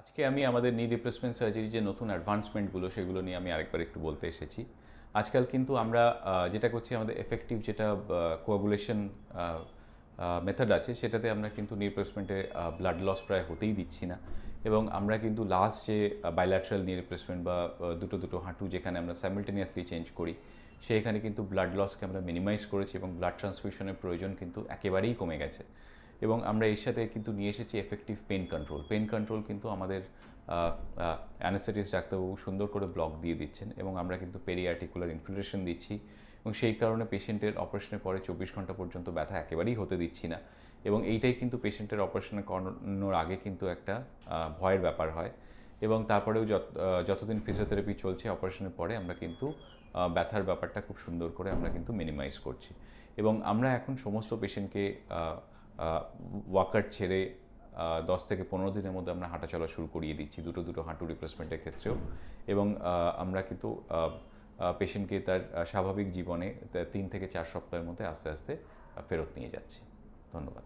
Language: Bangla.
আজকে আমি আমাদের নি রিপ্লেসমেন্ট সার্জারি যে নতুন অ্যাডভান্সমেন্টগুলো সেগুলো নিয়ে আমি আরেকবার একটু বলতে এসেছি। আজকাল কিন্তু আমরা যেটা করছি আমাদের এফেক্টিভ যেটা কোয়াগুলেশন মেথড আছে সেটাতে আমরা কিন্তু নি রিপ্লেসমেন্টে ব্লাড লস প্রায় হতেই দিচ্ছি না। এবং আমরা কিন্তু লাস্ট যে বাইল্যাটারাল নি রিপ্লেসমেন্ট বা দুটো দুটো হাঁটু যেখানে আমরা সাইমালটেনিয়াসলি চেঞ্জ করি সেখানে কিন্তু ব্লাড লসকে আমরা মিনিমাইজ করেছি এবং ব্লাড ট্রান্সফিউশনের প্রয়োজন কিন্তু একেবারেই কমে গেছে। এবং আমরা এর সাথে কিন্তু নিয়ে এসেছি effective pen control. Pen control কিন্তু আমাদের অ্যানেস্থেটিস্ট ডাক্তারবাবু সুন্দর করে ব্লক দিয়ে দিচ্ছেন এবং আমরা কিন্তু পেরিআর্টিকুলার ইনফিলট্রেশন দিচ্ছি এবং সেই কারণে পেশেন্টের অপারেশনের পরে 24 ঘন্টা পর্যন্ত ব্যথা একেবারেই হতে দিচ্ছি না। এবং এইটাই কিন্তু পেশেন্টের অপারেশনে করানোর আগে কিন্তু একটা ভয়ের ব্যাপার হয়। এবং তারপরেও যতদিন ফিজিওথেরাপি চলছে অপারেশনের পরে আমরা কিন্তু ব্যথার ব্যাপারটা খুব সুন্দর করে আমরা কিন্তু মিনিমাইজ করছি। এবং আমরা এখন সমস্ত পেশেন্টকে ওয়াকার ছেড়ে 10 থেকে 15 দিনের মধ্যে আমরা হাঁটা চলা শুরু করিয়ে দিচ্ছি দুটো দুটো হাঁটু রিপ্লেসমেন্টের ক্ষেত্রেও। এবং আমরা কিন্তু পেশেন্টকে তার স্বাভাবিক জীবনে 3 থেকে 4 সপ্তাহের মধ্যে আস্তে আস্তে ফেরত নিয়ে যাচ্ছি। ধন্যবাদ।